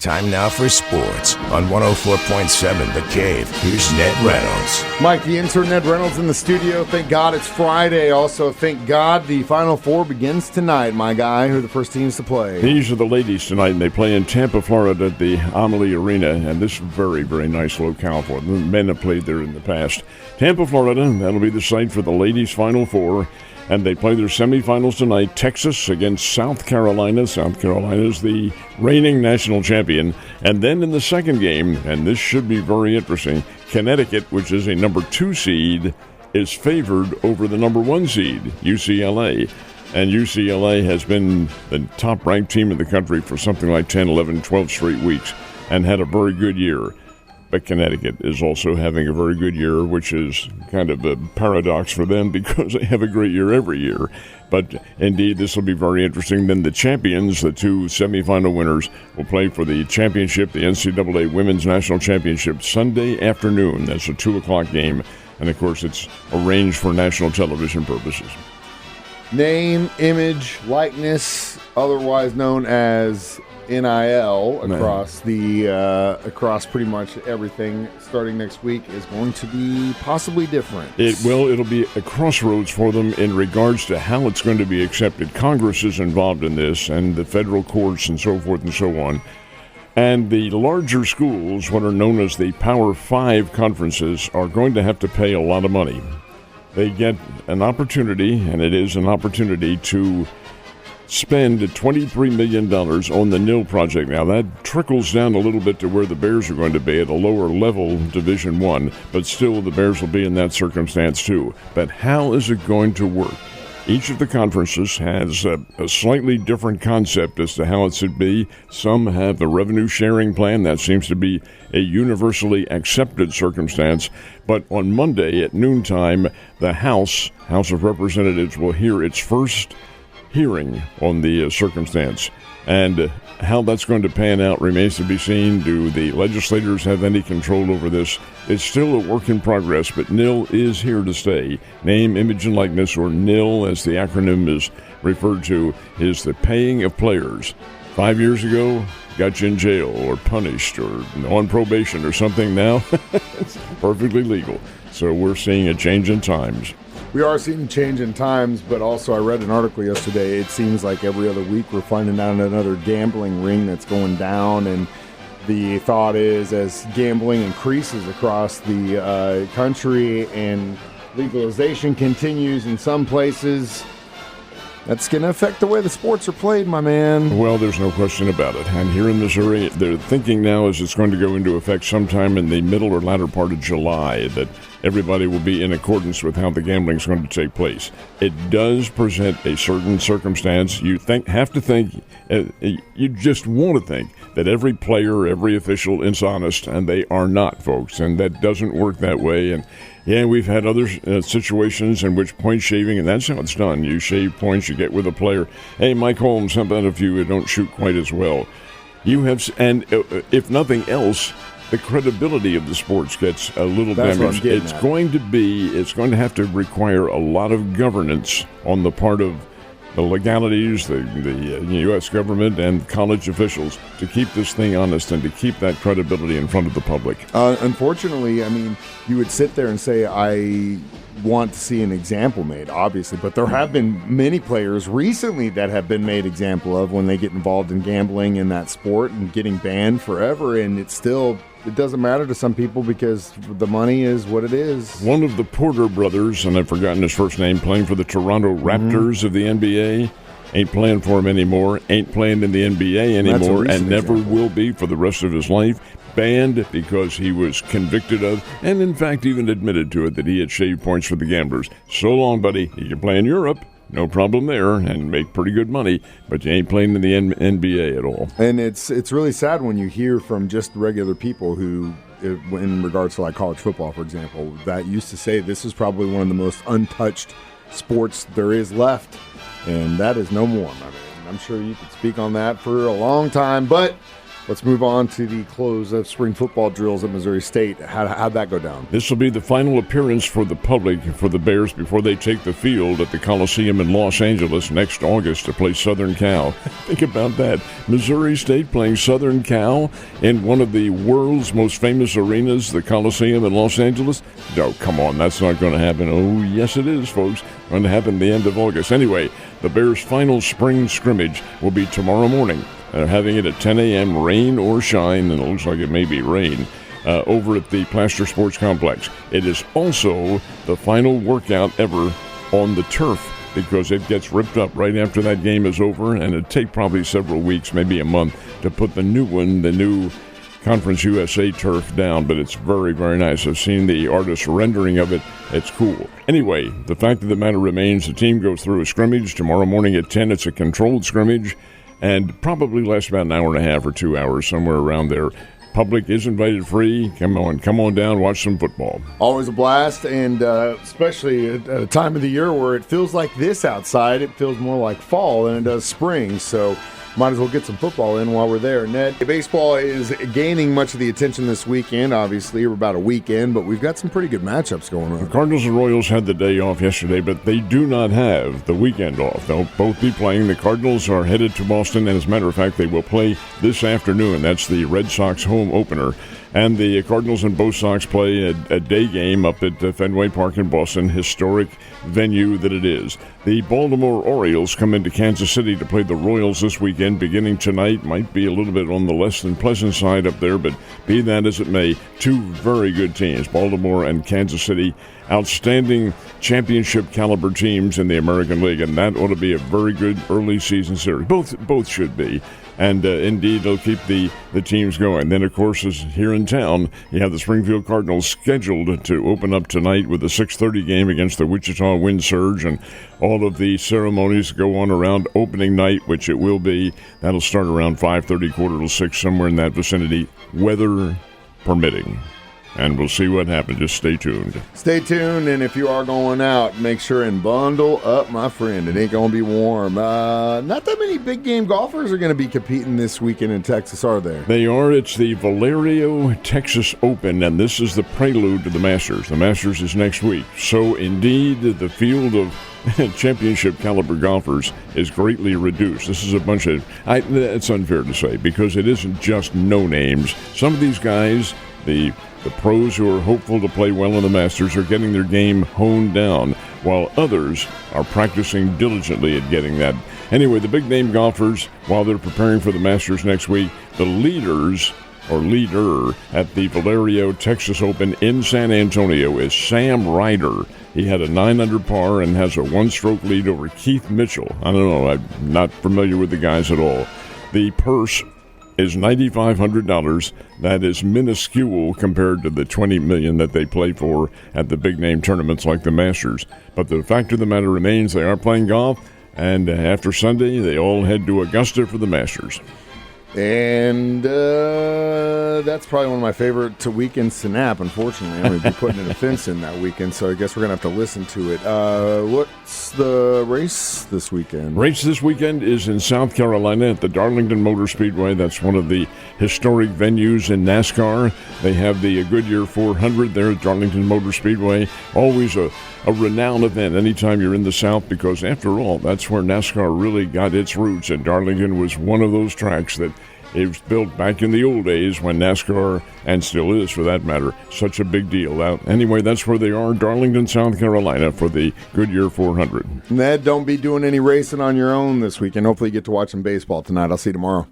Time now for sports on 104.7 The Cave. Here's Ned Reynolds. Mike, the intern Ned Reynolds in the studio. Thank God it's Friday. Also, thank God the Final Four begins tonight, my guy. Who are the first teams to play? These are the ladies tonight, and they play in Tampa, Florida at the Amalie Arena, and this is very, very nice locale for them. The men have played there in the past. Tampa, Florida, that'll be the site for the ladies' Final Four. And they play their semifinals tonight. Texas against South Carolina. South Carolina is the reigning national champion. And then in the second game, and this should be very interesting, Connecticut, which is a number 2 seed, is favored over the number 1 seed, UCLA. And UCLA has been the top-ranked team in the country for something like 10, 11, 12 straight weeks and had a very good year. But Connecticut is also having a very good year, which is kind of a paradox for them because they have a great year every year. But indeed, this will be very interesting. Then the champions, the two semifinal winners, will play for the championship, the NCAA Women's National Championship, Sunday afternoon. That's a 2 o'clock game. And, of course, it's arranged for national television purposes. Name, image, likeness, otherwise known as NIL across pretty much everything starting next week is going to be possibly different. It'll be a crossroads for them in regards to how it's going to be accepted. Congress is involved in this and the federal courts and so forth and so on. And the larger schools, what are known as the Power 5 conferences, are going to have to pay a lot of money. They get an opportunity, and it is an opportunity to spend $23 million on the NIL project. Now, that trickles down a little bit to where the Bears are going to be at a lower level, Division I, but still the Bears will be in that circumstance too. But how is it going to work? Each of the conferences has a slightly different concept as to how it should be. Some have the revenue sharing plan. That seems to be a universally accepted circumstance. But on Monday at noontime, the House of Representatives will hear its first hearing on the circumstance. And how that's going to pan out remains to be seen. Do the legislators have any control over this? It's still a work in progress, but NIL is here to stay. Name, image, and likeness, or NIL as the acronym is referred to, is the paying of players. 5 years ago, got you in jail or punished or on probation or something. Now, it's perfectly legal. So we're seeing a change in times. We are seeing change in times, but also I read an article yesterday. It seems like every other week we're finding out another gambling ring that's going down, and the thought is as gambling increases across the country and legalization continues in some places, that's going to affect the way the sports are played, my man. Well, there's no question about it. And here in Missouri, their thinking now is it's going to go into effect sometime in the middle or latter part of July, that everybody will be in accordance with how the gambling is going to take place. It does present a certain circumstance. You have to think, you just want to think that every player, every official is honest, and they are not, folks. And that doesn't work that way. And yeah, we've had other situations in which point shaving, and that's how it's done. You shave points, you get with a player. Hey, Mike Holmes, how about if you don't shoot quite as well? You have, and if nothing else, the credibility of the sports gets a little damaged. It's going to have to require a lot of governance on the part of the legalities, the U.S. government, and college officials to keep this thing honest and to keep that credibility in front of the public. Unfortunately, I mean, you would sit there and say, I want to see an example made, obviously, but there have been many players recently that have been made example of when they get involved in gambling in that sport and getting banned forever, and it doesn't matter to some people because the money is what it is. One of the Porter brothers, and I've forgotten his first name, playing for the Toronto Raptors of the NBA, ain't playing for him anymore, ain't playing in the NBA anymore, and never will be for the rest of his life. Banned because he was convicted of, and in fact even admitted to it, that he had shaved points for the gamblers. So long, buddy. You can play in Europe. No problem there, and make pretty good money, but you ain't playing in the NBA at all. And it's really sad when you hear from just regular people who, in regards to like college football, for example, that used to say this is probably one of the most untouched sports there is left, and that is no more, my man. I'm sure you could speak on that for a long time, but Let's move on to the close of spring football drills at Missouri State. How'd that go down? This will be the final appearance for the public for the Bears before they take the field at the Coliseum in Los Angeles next August to play Southern Cal. Think about that. Missouri State playing Southern Cal in one of the world's most famous arenas, the Coliseum in Los Angeles. No, come on, that's not going to happen. Oh, yes, it is, folks. Going to happen the end of August. Anyway, the Bears' final spring scrimmage will be tomorrow morning. They're having it at 10 a.m., rain or shine, and it looks like it may be rain, over at the Plaster Sports Complex. It is also the final workout ever on the turf because it gets ripped up right after that game is over, and it'd take probably several weeks, maybe a month, to put the new one, the new Conference USA turf down, but it's very, very nice. I've seen the artist's rendering of it. It's cool. Anyway, the fact of the matter remains the team goes through a scrimmage. Tomorrow morning at 10, it's a controlled scrimmage, and probably lasts about an hour and a half or 2 hours, somewhere around there. Public is invited free. Come on down, watch some football. Always a blast, and especially at a time of the year where it feels like this outside, it feels more like fall than it does spring, so might as well get some football in while we're there. Ned, baseball is gaining much of the attention this weekend. Obviously, we're about a weekend, but we've got some pretty good matchups going on. The Cardinals and Royals had the day off yesterday, but they do not have the weekend off. They'll both be playing. The Cardinals are headed to Boston, and as a matter of fact, they will play this afternoon. That's the Red Sox home opener. And the Cardinals and both Sox play a day game up at Fenway Park in Boston, historic venue that it is. The Baltimore Orioles come into Kansas City to play the Royals this weekend, beginning tonight. Might be a little bit on the less than pleasant side up there, but be that as it may, two very good teams, Baltimore and Kansas City, outstanding championship caliber teams in the American League, and that ought to be a very good early season series. Both should be. And indeed, they'll keep the teams going. Then, of course, as here in town, you have the Springfield Cardinals scheduled to open up tonight with a 6:30 game against the Wichita Wind Surge, and all of the ceremonies go on around opening night, which it will be. That'll start around 5:30, 5:45, somewhere in that vicinity, weather permitting. And we'll see what happens. Just stay tuned. Stay tuned, and if you are going out, make sure and bundle up, my friend. It ain't going to be warm. Not that many big game golfers are going to be competing this weekend in Texas, are there? They are. It's the Valerio Texas Open, and this is the prelude to the Masters. The Masters is next week. So, indeed, the field of championship caliber golfers is greatly reduced. This is a bunch of... it's unfair to say, because it isn't just no names. Some of these guys, the pros who are hopeful to play well in the Masters, are getting their game honed down, while others are practicing diligently at getting that. Anyway, the big-name golfers, while they're preparing for the Masters next week, the leader at the Valerio Texas Open in San Antonio is Sam Ryder. He had a 9-under par and has a one-stroke lead over Keith Mitchell. I don't know, I'm not familiar with the guys at all. The purse is $9,500. That is minuscule compared to the $20 million that they play for at the big-name tournaments like the Masters. But the fact of the matter remains, they are playing golf, and after Sunday, they all head to Augusta for the Masters. And that's probably one of my favorite weekends to nap, unfortunately. I'm going to be putting in a fence in that weekend, so I guess we're going to have to listen to it. What's the race this weekend? Race this weekend is in South Carolina at the Darlington Motor Speedway. That's one of the historic venues in NASCAR. They have the Goodyear 400 there at Darlington Motor Speedway. Always a renowned event anytime you're in the South, because after all, that's where NASCAR really got its roots, and Darlington was one of those tracks that it was built back in the old days when NASCAR, and still is for that matter, such a big deal. Anyway, that's where they are, Darlington, South Carolina, for the Goodyear 400. Ned, don't be doing any racing on your own this weekend. Hopefully you get to watch some baseball tonight. I'll see you tomorrow.